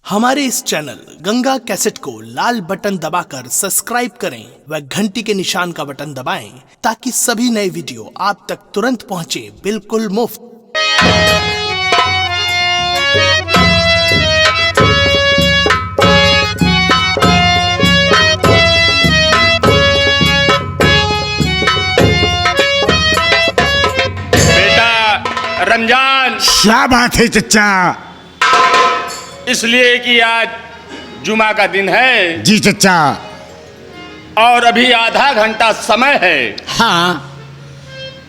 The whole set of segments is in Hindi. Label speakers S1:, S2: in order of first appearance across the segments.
S1: हमारे इस चैनल गंगा कैसेट को लाल बटन दबाकर सब्सक्राइब करें व घंटी के निशान का बटन दबाएं ताकि सभी नए वीडियो आप तक तुरंत पहुंचे बिल्कुल मुफ्त।
S2: बेटा रमजान,
S3: क्या बात है चचा?
S2: इसलिए कि आज जुमा का दिन है
S3: जी चचा।
S2: और अभी आधा घंटा समय है।
S3: हाँ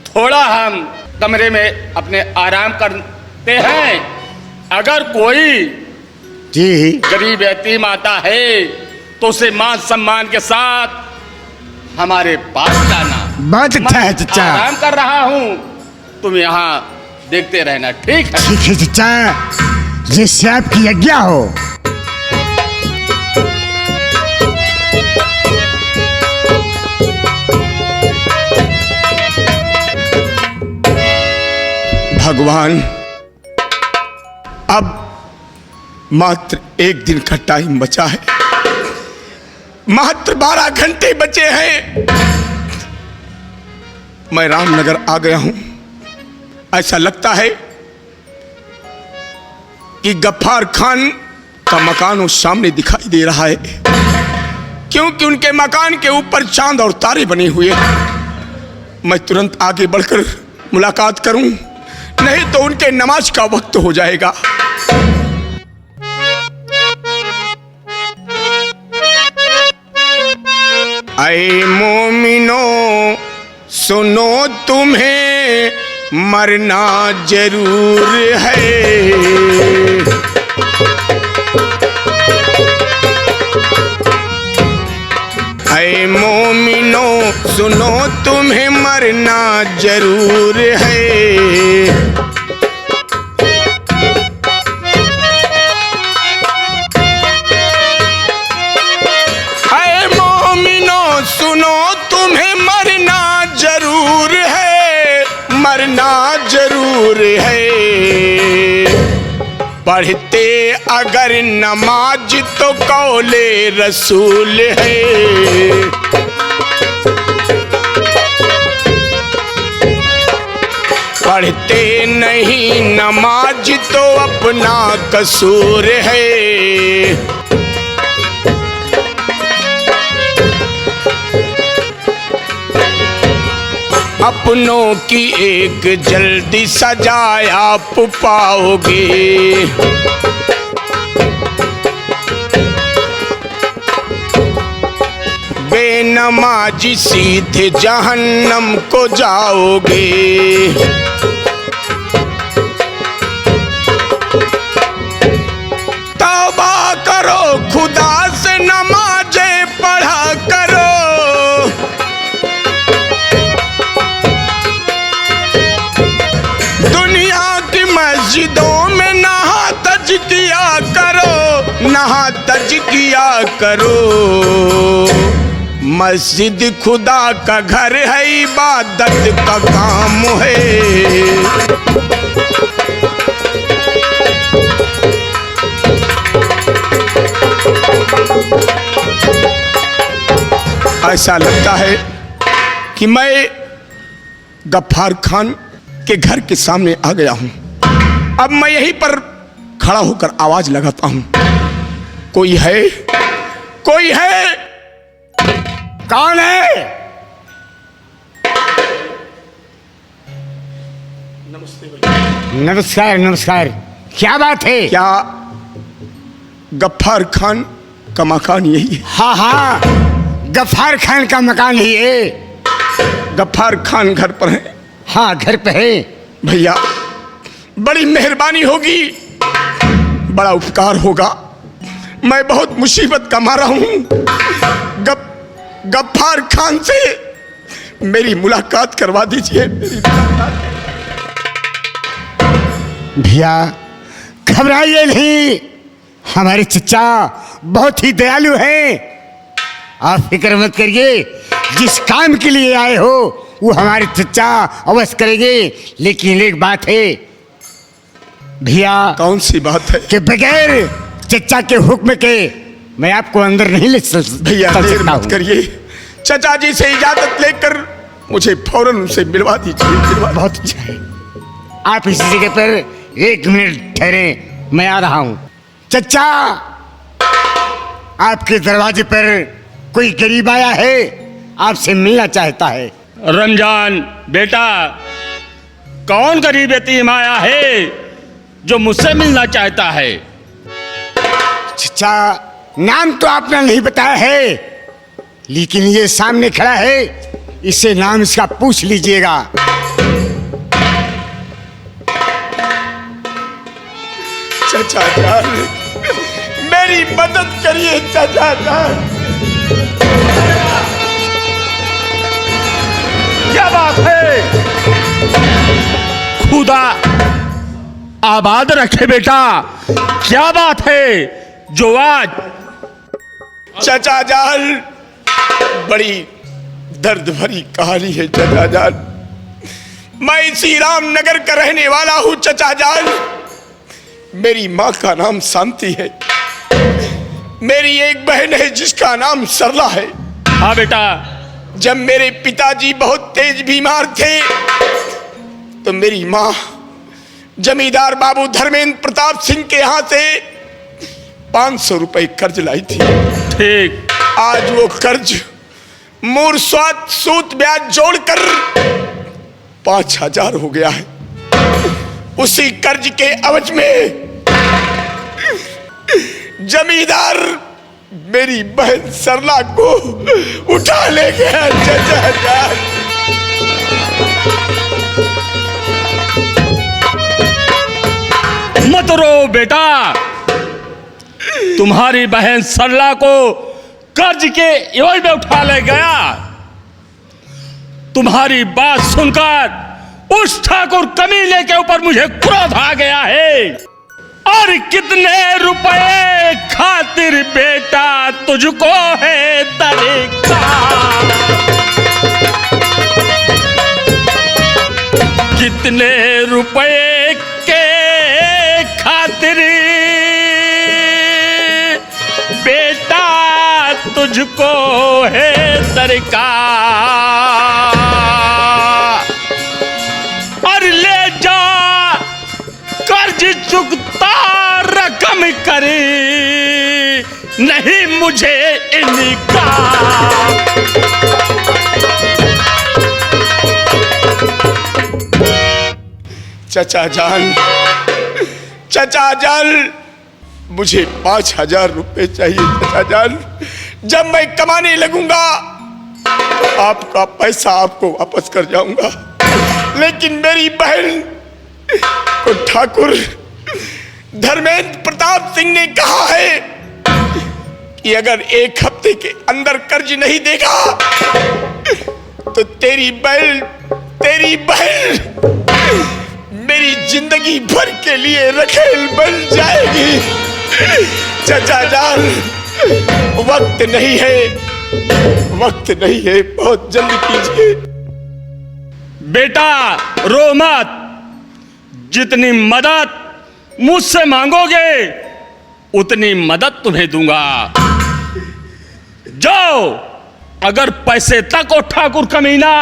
S2: थोड़ा हम कमरे में अपने आराम करते हैं। अगर कोई
S3: जी
S2: गरीब यतीम आता है तो उसे मान सम्मान के साथ हमारे पास लाना।
S3: बहुत अच्छा है चचा।
S2: आराम कर रहा हूँ, तुम यहाँ देखते रहना, ठीक है?
S3: ठीक है चचा, जिससे आपकी आज्ञा हो।
S4: भगवान, अब मात्र एक दिन का टाइम बचा है, मात्र 12 घंटे बचे हैं। मैं रामनगर आ गया हूं। ऐसा लगता है कि गफ्फार खान का मकान उस सामने दिखाई दे रहा है, क्योंकि उनके मकान के ऊपर चांद और तारे बने हुए हैं। मैं तुरंत आगे बढ़कर मुलाकात करूं, नहीं तो उनके नमाज का वक्त हो जाएगा। ऐ मोमिनो सुनो, तुम्हें मरना जरूर है। ऐ मोमिनो सुनो, तुम्हें मरना जरूर है। ऐ मोमिनो सुनो, तुम्हें मरना जरूर है, मरना जरूर है। पढ़ते अगर नमाज तो कौले रसूल है। पढ़ते नहीं नमाज तो अपना कसूर है। अपनों की एक जल्दी सजा आप पाओगे। बेनमाजी सीधे जहन्नम को जाओगे। तौबा करो, खुदा से नमाजें पढ़ा करो। मस्जिदों में नहा तज किया करो, नहा तज किया करो। मस्जिद खुदा का घर है, इबादत का काम है। ऐसा लगता है कि मैं गफ्फार खान के घर के सामने आ गया हूं। अब मैं यहीं पर खड़ा होकर आवाज लगाता हूं, कोई है? कोई है? कौन है? नमस्ते भैया।
S3: नमस्कार नमस्कार। क्या बात है?
S4: क्या गफ्फार खान का मकान यही है?
S3: हाँ हाँ, गफ्फार खान का मकान ही है।
S4: गफ्फार खान घर पर है?
S3: हाँ घर पे है।
S4: भैया बड़ी मेहरबानी होगी, बड़ा उपकार होगा। मैं बहुत मुसीबत का मारा हूं। गफ्फार खान से मेरी मुलाकात करवा दीजिए।
S3: भैया घबराइए नहीं, हमारे चचा बहुत ही दयालु हैं। आप फिक्र मत करिए, जिस काम के लिए आए हो वो हमारे चचा अवश्य करेंगे। लेकिन एक बात है भैया।
S4: कौन सी बात है?
S3: कि बगैर चचा के हुक्म के मैं आपको अंदर नहीं ले
S4: भैया देर मत करिए, चचा जी से इजाजत लेकर मुझे फौरन उनसे मिलवा दीजिए।
S3: बहुत अच्छा है, आप इसी जगह पर 1 मिनट ठहरे, मैं आ रहा हूं। चचा, आपके दरवाजे पर कोई गरीब आया है, आपसे मिलना चाहता है।
S2: रमजान बेटा, कौन गरीब यतीम आया है जो मुझसे मिलना चाहता है?
S3: चचा, नाम तो आपने नहीं बताया है, लेकिन ये सामने खड़ा है, इससे नाम इसका पूछ लीजिएगा।
S4: चचा जान, मेरी मदद करिए चचा जान।
S2: क्या बात है? खुदा आबाद रखे बेटा, क्या बात है जो आज?
S4: चचा जान, बड़ी दर्द भरी कहानी है चचा जान। मैं इसी रामनगर का रहने वाला हूं चचा जान। मेरी माँ का नाम शांति है, मेरी एक बहन है जिसका नाम सरला है।
S2: हाँ बेटा।
S4: जब मेरे पिताजी बहुत तेज बीमार थे तो मेरी माँ जमींदार बाबू धर्मेंद्र प्रताप सिंह के यहाँ से 500 रुपए कर्ज लाई थी।
S2: ठीक।
S4: आज वो कर्ज मूर स्वाद सूद ब्याज जोड़कर 5000 हो गया है। उसी कर्ज के एवज में जमींदार मेरी बहन सरला को उठा ले गया चचा जान।
S2: मत रो बेटा, तुम्हारी बहन सरला को कर्ज के एवज में उठा ले गया। तुम्हारी बात सुनकर उस ठाकुर कमीने के ऊपर मुझे क्रोध आ गया है। और कितने रुपए खातिर बेटा तुझको है तरीका? कितने रुपए के खातिर बेटा तुझको है दरकार? और ले जा कर्ज चुकता रकम करी, नहीं मुझे इनका।
S4: चचा जान, चचा जान, मुझे 5000 रुपए चाहिए चचा जान। जब मैं कमाने लगूंगा आपका पैसा आपको वापस कर जाऊंगा। लेकिन मेरी बहन को ठाकुर धर्मेंद्र प्रताप सिंह ने कहा है कि अगर 1 हफ्ते के अंदर कर्ज नहीं देगा तो तेरी बहन मेरी जिंदगी भर के लिए रखेल बन जाएगी। चचा जान, वक्त नहीं है, बहुत जल्दी कीजिए।
S2: बेटा रो मत, जितनी मदद मुझसे मांगोगे उतनी मदद तुम्हें दूंगा। जाओ, अगर पैसे तक वो ठाकुर कमीना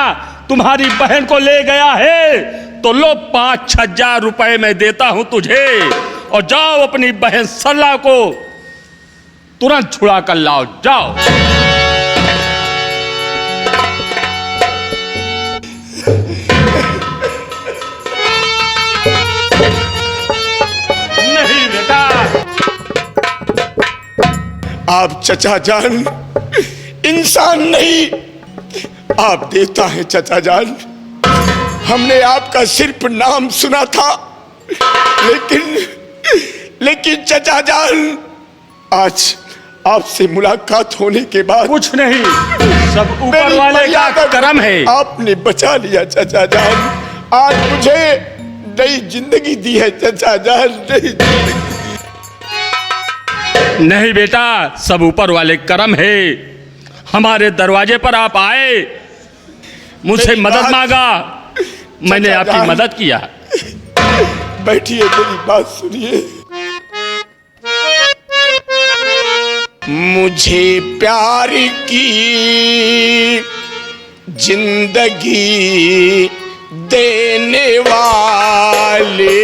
S2: तुम्हारी बहन को ले गया है तो लो 5-6 रुपए मैं देता हूं तुझे, और जाओ अपनी बहन सरला को तुरंत छुड़ा कर लाओ। जाओ। नहीं बेटा।
S4: आप चचा जान इंसान नहीं, आप देवता हैं चचा जान। हमने आपका सिर्फ नाम सुना था, लेकिन चचा जान आज आपसे मुलाकात होने के बाद
S2: कुछ नहीं, सब ऊपर वाले का करम है।
S4: आपने बचा लिया चचा जान। आज मुझे नई जिंदगी दी है चचा जान, नई जिंदगी।
S2: नहीं बेटा, सब ऊपर वाले करम है। हमारे दरवाजे पर आप आए, मुझसे मदद मांगा, मैंने आपकी मदद किया।
S4: बैठिए, मेरी बात सुनिए। मुझे प्यार की जिंदगी देने वाले,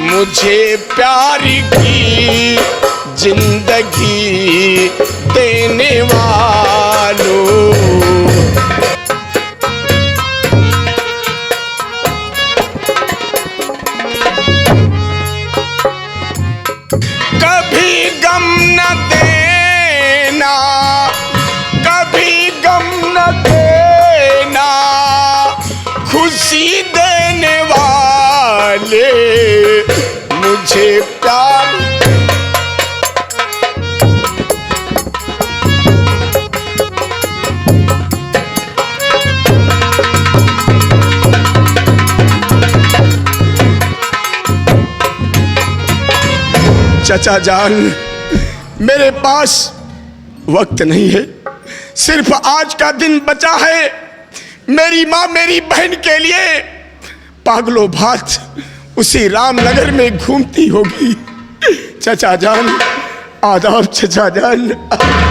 S4: मुझे प्यार की जिंदगी देने वालों, कभी गम न देना, कभी गम न देना, खुशी देने वाले, मुझे प्यार चचा जान, मेरे पास वक्त नहीं है, सिर्फ आज का दिन बचा है। मेरी माँ मेरी बहन के लिए पागलों भात उसी रामनगर में घूमती होगी। चचा जान आदाब, चचा जान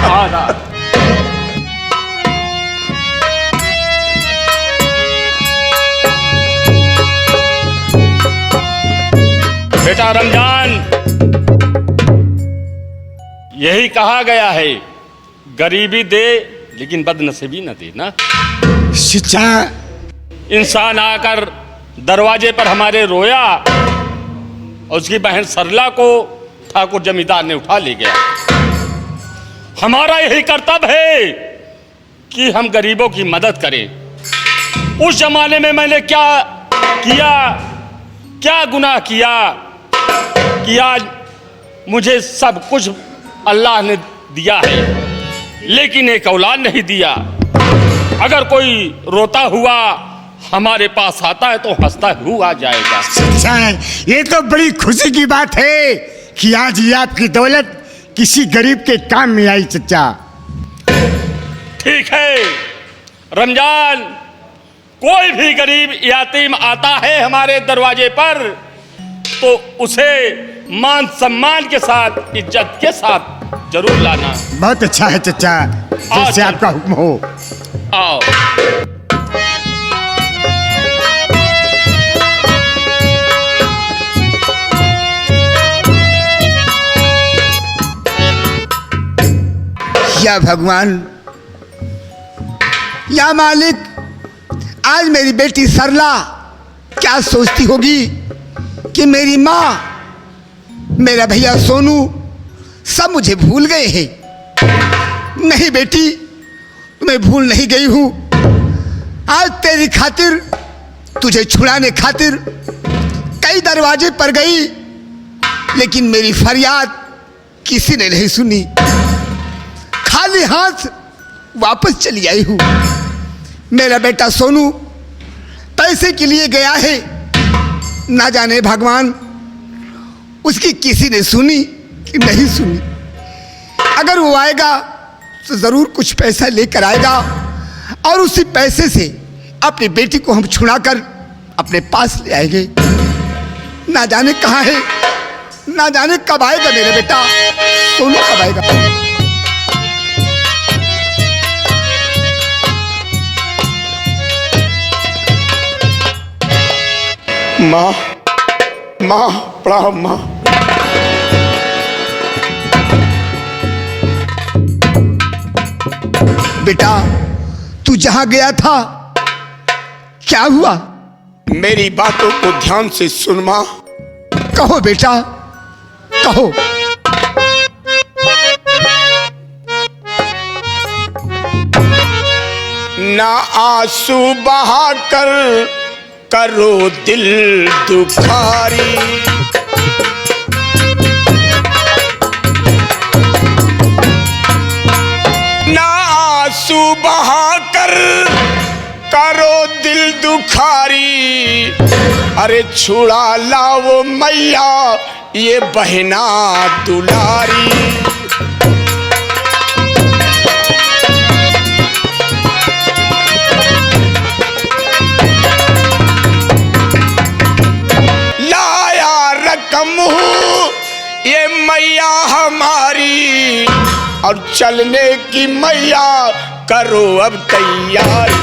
S2: आदाब। बेटा रमजान, यही कहा गया है, गरीबी दे लेकिन बदनसीबी न दे ना।
S3: चचा,
S2: इंसान आकर दरवाजे पर हमारे रोया और उसकी बहन सरला को ठाकुर जमींदार ने उठा ले गया। हमारा यही कर्तव्य है कि हम गरीबों की मदद करें। उस जमाने में मैंने क्या किया, क्या गुनाह किया कि आज मुझे सब कुछ अल्लाह ने दिया है, लेकिन एक औलाद नहीं दिया। अगर कोई रोता हुआ हमारे पास आता है तो हंसता हुआ जाएगा।
S3: चचा, ये तो बड़ी खुशी की बात है कि आज ये आपकी दौलत किसी गरीब के काम में आई। चचा
S2: ठीक है रमजान, कोई भी गरीब यातीम आता है हमारे दरवाजे पर तो उसे मान सम्मान के साथ, इज्जत के साथ जरूर लाना।
S3: बहुत अच्छा है चचा, जैसे आपका हुक्म हो।
S2: आओ।
S3: या भगवान, या मालिक, आज मेरी बेटी सरला क्या सोचती होगी कि मेरी माँ, मेरा भैया सोनू सब मुझे भूल गए हैं। नहीं बेटी, मैं भूल नहीं गई हूँ। आज तेरी खातिर, तुझे छुड़ाने खातिर कई दरवाजे पर गई, लेकिन मेरी फरियाद किसी ने नहीं सुनी। खाली हाथ वापस चली आई हूँ। मेरा बेटा सोनू पैसे के लिए गया है, ना जाने भगवान उसकी किसी ने सुनी कि नहीं सुनी। अगर वो आएगा तो जरूर कुछ पैसा लेकर आएगा और उसी पैसे से अपनी बेटी को हम छुड़ाकर अपने पास ले आएंगे। ना जाने कहाँ है, ना जाने कब आएगा मेरा बेटा सोनू, कब आएगा।
S4: माँ, माँ प्रणाम माँ।
S3: बेटा, तू जहां गया था क्या हुआ?
S4: मेरी बातों को ध्यान से सुन माँ।
S3: कहो बेटा, कहो।
S4: ना आंसू बहाकर करो दिल दुखारी, ना आंसू बहाकर करो दिल दुखारी। अरे छुड़ा लाओ मैया ये बहना दुलारी। और चलने की मैया करो अब तैयारी।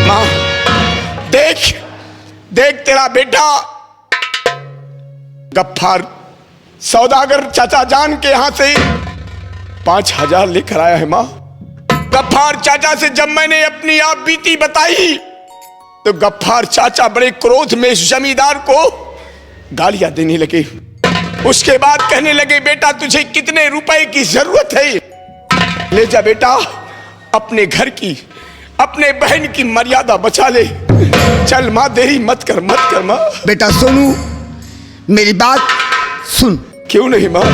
S4: माँ देख देख, तेरा बेटा गफ्फार सौदागर चाचा जान के यहां से 5,000 लेकर आया है। माँ गफ्फार चाचा से जब मैंने अपनी आप बीती बताई तो गफ्फार चाचा बड़े क्रोध में इस जमींदार को गालियां देने लगे। उसके बाद कहने लगे, बेटा तुझे कितने रुपए की जरूरत है, ले जा बेटा, अपने घर की अपने बहन की मर्यादा बचा ले। चल माँ, देरी मत कर माँ।
S3: बेटा सोनू, मेरी बात सुन।
S4: क्यों नहीं माँ?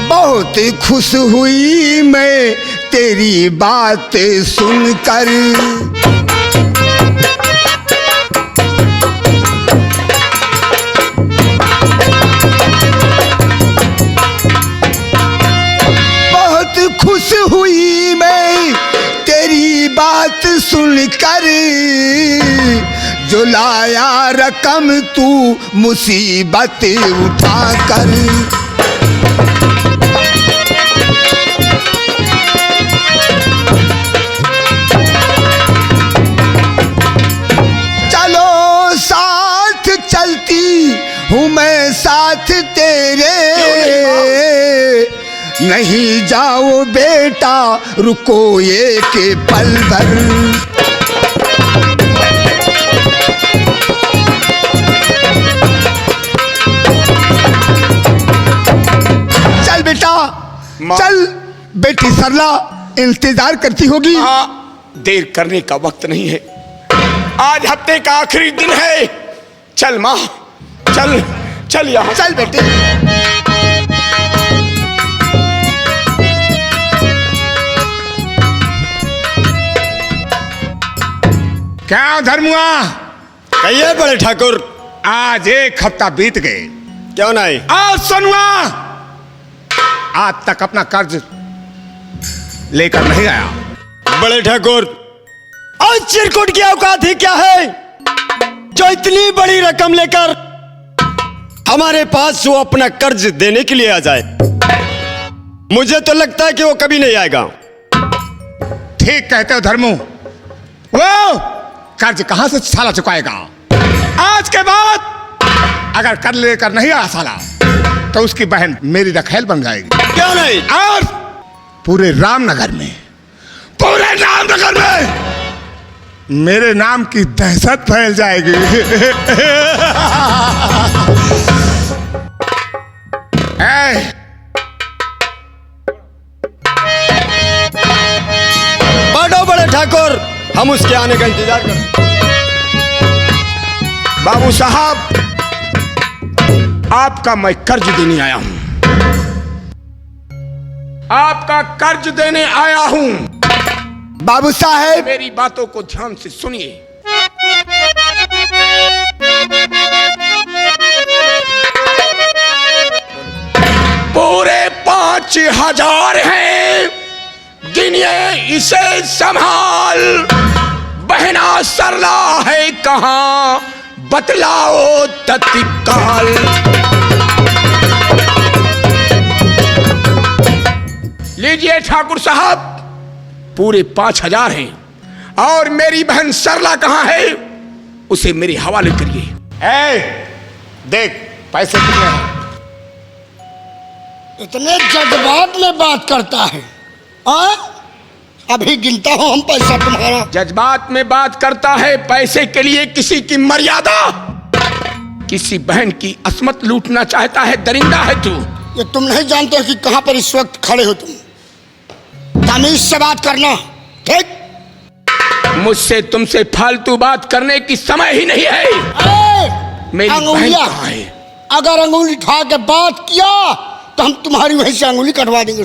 S3: बहुत खुश हुई मैं तेरी बात सुनकर, बहुत खुश हुई मैं तेरी बात सुनकर, जो लाया रकम तू मुसीबत उठाकर। हूँ मैं साथ तेरे, नहीं जाओ बेटा रुको एक पल भर। चल बेटा चल, बेटी सरला इंतजार करती होगी।
S4: देर करने का वक्त नहीं है, आज हफ्ते का आखिरी दिन है। चल माँ, चल चल यहाँ
S3: चल बेटे।
S5: क्या धर्मुआ?
S6: कहिए बड़े ठाकुर।
S5: आज 1 हफ्ता बीत गए,
S6: क्यों नहीं?
S5: आज सुनुआ आज तक अपना कर्ज लेकर नहीं आया।
S6: बड़े ठाकुर, आज चिरकुट की औकात ही क्या है जो इतनी बड़ी रकम लेकर हमारे पास वो अपना कर्ज देने के लिए आ जाए? मुझे तो लगता है कि वो कभी नहीं आएगा।
S5: ठीक कहते हो धर्मू, वो कर्ज कहां से साला चुकाएगा? आज के बाद अगर कर्ज लेकर नहीं आया साला तो उसकी बहन मेरी रखेल बन जाएगी।
S6: क्यों नहीं?
S5: और पूरे रामनगर में मेरे नाम की दहशत फैल जाएगी।
S6: बढ़ो बड़े ठाकुर, हम उसके आने का इंतजार कर।
S4: बाबू साहब, आपका मैं कर्ज देने आया हूं, आपका कर्ज देने आया हूं।
S3: बाबू साहेब,
S4: मेरी बातों को ध्यान से सुनिए। पूरे 5,000 हैं, गिनिए इसे संभाल। बहना सरला है कहां, बतलाओ तत्काल। लीजिए ठाकुर साहब, पूरे 5,000 हैं। और मेरी बहन सरला कहां है, उसे मेरे हवाले करिए।
S5: देख पैसे कितने हैं?
S7: इतने जज्बात में बात करता है। अभी गिनता हूं हम पैसा तुम्हारा।
S4: जज्बात में बात करता है, पैसे के लिए किसी की मर्यादा, किसी बहन की अस्मत लूटना चाहता है। दरिंदा है तू।
S7: ये तुम नहीं जानते कि कहां पर इस वक्त खड़े हो तुम। तमीज से बात करना, ठीक?
S4: मुझसे तुमसे फालतू बात करने की समय ही नहीं है। मेरी बहन कहां है?
S7: अगर अंगुली उठा के बात किया तो हम तुम्हारी वहीं से अंगुली कटवा देंगे।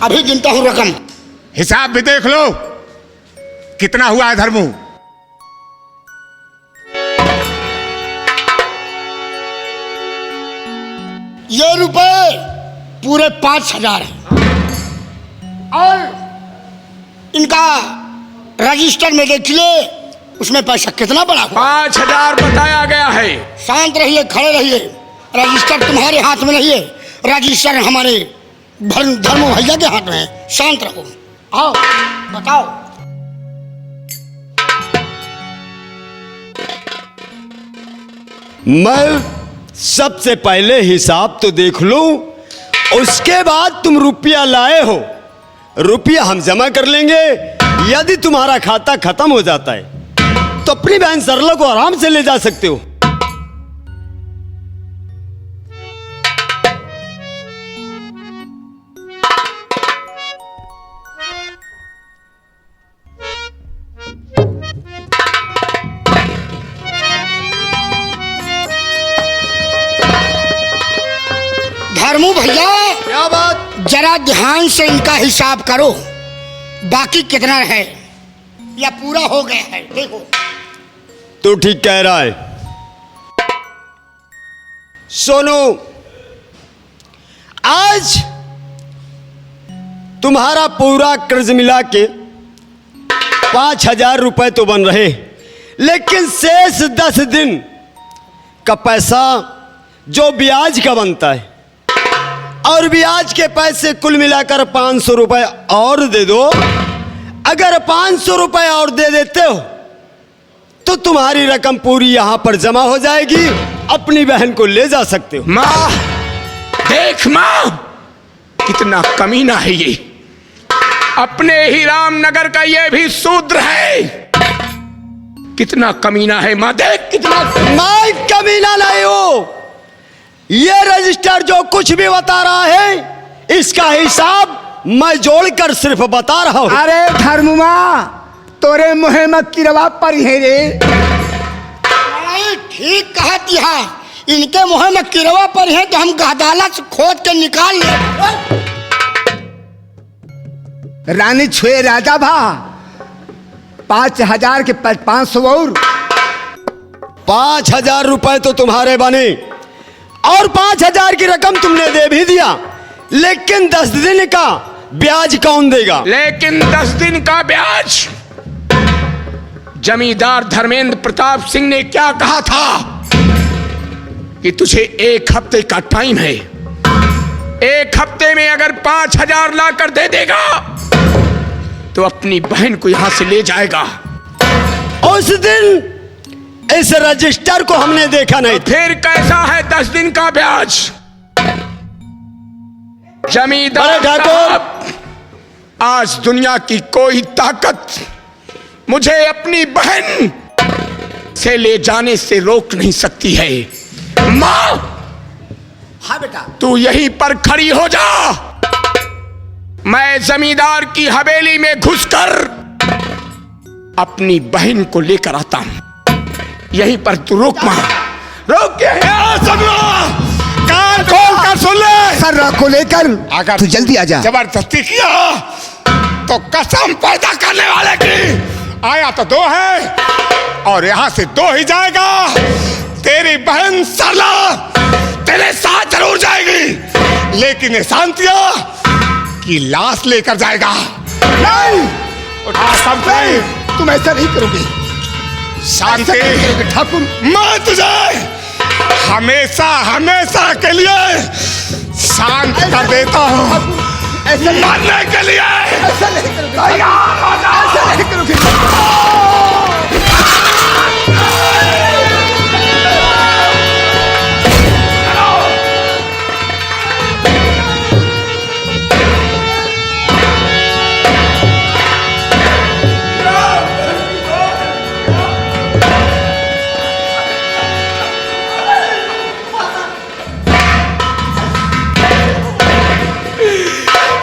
S7: अभी गिनता हूं रकम।
S5: हिसाब भी देख लो कितना हुआ है धर्मू।
S7: ये रुपए पूरे 5,000 हैं और इनका रजिस्टर में देखिए, उसमें पैसा कितना बड़ा हुआ।
S4: 5,000 बताया गया है।
S7: शांत रहिए, खड़े रहिए। रजिस्टर तुम्हारे हाथ में नहीं है, रजिस्टर हमारे धर्मो भैया के हाथ में है। शांत रहो। आओ बताओ।
S6: मैं सबसे पहले हिसाब तो देख लूं, उसके बाद तुम रुपया लाए हो। रुपया हम जमा कर लेंगे। यदि तुम्हारा खाता खत्म हो जाता है तो अपनी बहन सरला को आराम से ले जा सकते हो।
S7: धर्मू भैया,
S6: क्या बात?
S7: जरा ध्यान से इनका हिसाब करो, बाकी कितना है या पूरा हो गया है देखो।
S6: तू ठीक कह रहा है। सोनू, आज तुम्हारा पूरा कर्ज मिला के 5,000 रुपए तो बन रहे, लेकिन शेष 10 दिन का पैसा जो ब्याज का बनता है, और ब्याज के पैसे कुल मिलाकर 500 रुपए और दे दो। अगर 500 रुपए और दे देते हो तो तुम्हारी रकम पूरी यहां पर जमा हो जाएगी, अपनी बहन को ले जा सकते हो।
S4: माँ देख, माँ कितना कमीना है ये। अपने ही रामनगर का ये भी शूद्र है। कितना कमीना है माँ, देख कितना।
S6: मैं कमीना नहीं हूं। ये रजिस्टर जो कुछ भी बता रहा है, इसका हिसाब मैं जोड़कर सिर्फ बता रहा हूं।
S3: अरे धर्मुमा, तोरे मुहे में किरवा पर है रे।
S7: ठीक कहा दिया, इनके मुँह में किरवा पर है तो हम अदालत से खोद के निकाल ले।
S3: रानी छुए राजा भा 5,000 के 500 और
S6: 5,000 रुपए तो तुम्हारे बने, और 5,000 की रकम तुमने दे भी दिया, लेकिन 10 दिन का ब्याज कौन देगा?
S4: लेकिन 10 दिन का ब्याज जमींदार धर्मेंद्र प्रताप सिंह ने क्या कहा था कि तुझे 1 हफ्ते का टाइम है। 1 हफ्ते में अगर 5,000 लाकर दे देगा तो अपनी बहन को यहां से ले जाएगा।
S6: उस दिन इस रजिस्टर को हमने देखा नहीं।
S4: फिर कैसा है 10 दिन का ब्याज? जमींदार साहब, आज दुनिया की कोई ताकत मुझे अपनी बहन से ले जाने से रोक नहीं सकती है। माँ,
S3: हाँ बेटा,
S4: तू यहीं पर खड़ी हो जा। मैं जमींदार की हवेली में घुसकर अपनी बहन को लेकर आता हूं। यहीं पर तू रुक माँ, रुक के।
S5: कान खोल कर सुन ले।
S3: सर को लेकर
S5: अगर
S3: तू जल्दी आ जा।
S5: जबरदस्ती किया तो कसम पैदा करने वाले की। आया तो 2 है और यहां से 2 ही जाएगा। तेरी बहन सरला तेरे साथ जरूर जाएगी, लेकिन ये शांतिया की लाश लेकर जाएगा। नहीं, उठा समझे,
S3: तुम ऐसा नहीं करोगे
S5: शांति।
S3: ठाकुर,
S5: मैं तुझे हमेशा हमेशा के लिए शांत कर देता हूँ।
S3: ऐसा
S5: मरने के लिए
S3: ऐसा नहीं करोगे,
S5: तैयार हो जा।
S3: ऐसा नहीं करोगे।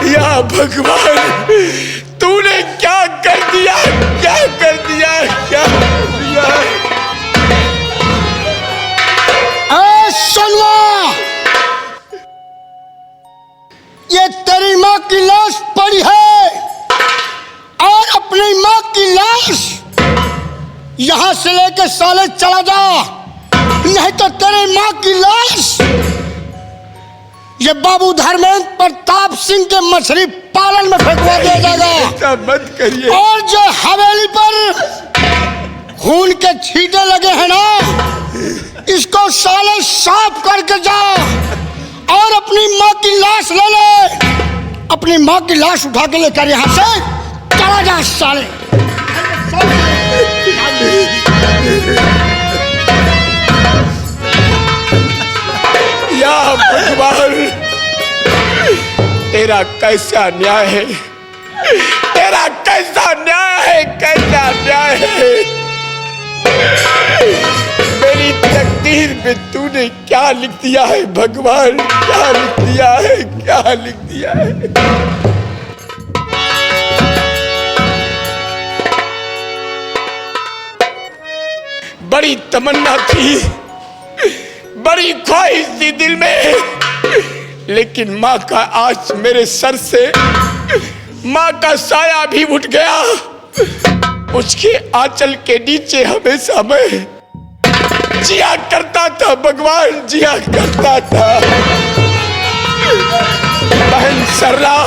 S4: या भगवान, तूने क्या कर दिया, क्या कर दिया, क्या कर दिया?
S7: सुनवा, ये तेरी माँ की लाश पड़ी है और अपनी माँ की लाश यहां से लेके साले चला जा, नहीं तो तेरी माँ की लाश ये बाबू धर्मेंद्र प्रताप सिंह के मछली पालन में फेंकवा दिया जाएगा।
S4: ऐसा मत करिए।
S7: और जो हवेली पर खून के छींटे लगे हैं ना, इसको साले साफ करके जा और अपनी माँ की लाश ले ले। अपनी माँ की लाश उठा के लेकर यहाँ से चला जा साले।
S4: या भगवान, तेरा कैसा न्याय है, तेरा कैसा न्याय है, कैसा न्याय है। मेरी तकदीर में तूने क्या लिख दिया है भगवान, क्या लिख दिया है, क्या लिख दिया है। बड़ी तमन्ना थी, बड़ी ख्वाहिश थी दिल में, लेकिन माँ का आज मेरे सर से माँ का साया भी उठ गया। उसके आंचल के नीचे हमेशा मैं जिया करता था भगवान, जिया करता था। बहन सर्रा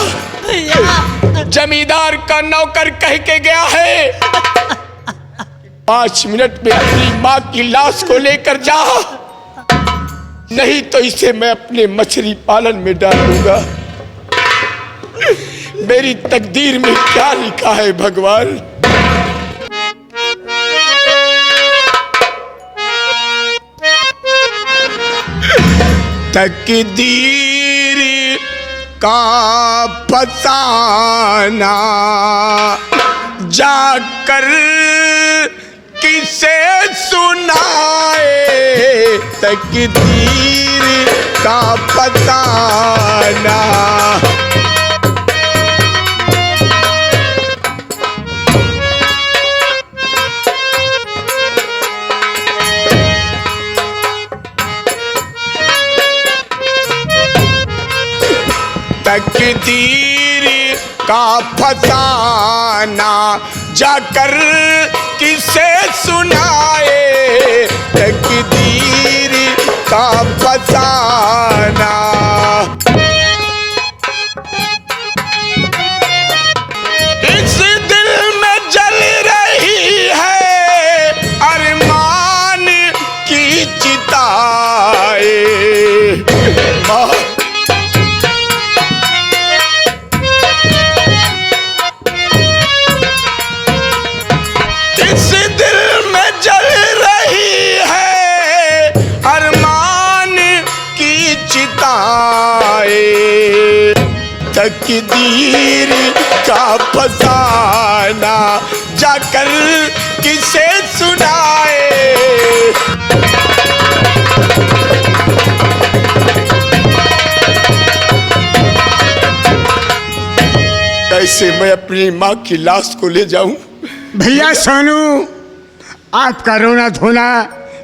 S4: जमींदार का नौकर कह के गया है 5 मिनट में अपनी माँ की लाश को लेकर जा, नहीं तो इसे मैं अपने मछली पालन में डाल दूंगा। मेरी तकदीर में क्या लिखा है भगवान। तकदीर का फसाना जाकर किसे सुनाए, तकदीर का फसाना। तकदीर का फसाना जाकर किसे सुनाए, तकदीर का फसाना। इस दिल में जल रही है अरमान की चिताए। तकदीर का फसाना जाकर किसे सुनाए। कैसे मैं अपनी माँ की लाश को ले जाऊं?
S3: भैया सोनू, आपका रोना धोना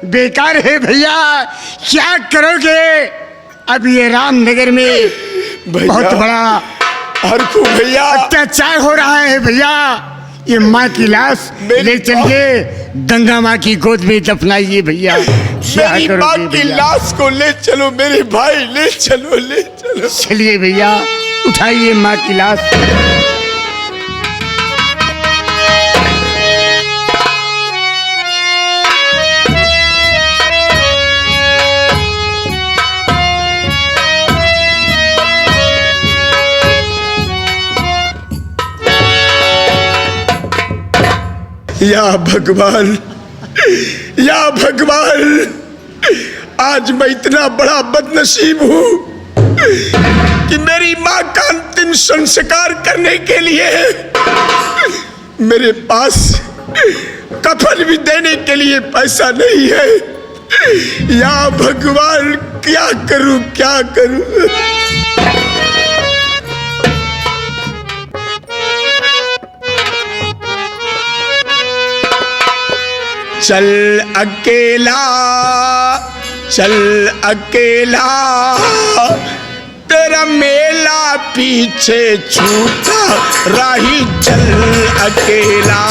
S3: बेकार है भैया। क्या करोगे? अब ये रामनगर में बहुत बड़ा
S4: हरखू भैया
S3: अत्याचार हो रहा है भैया। ये माँ की लाश ले चलिए, गंगा माँ की गोद में दफनाइए भैया।
S4: मेरी माँ की लाश को ले चलो मेरे भाई, ले चलो, ले चलो।
S3: चलिए भैया, उठाइए माँ की लाश।
S4: या भगवान, या भगवान, आज मैं इतना बड़ा बदनसीब हूँ कि मेरी माँ का अंतिम संस्कार करने के लिए मेरे पास कफन भी देने के लिए पैसा नहीं है। या भगवान, क्या करूँ, क्या करूँ। चल अकेला, चल अकेला, तेरा मेला पीछे छूटा राही, चल अकेला।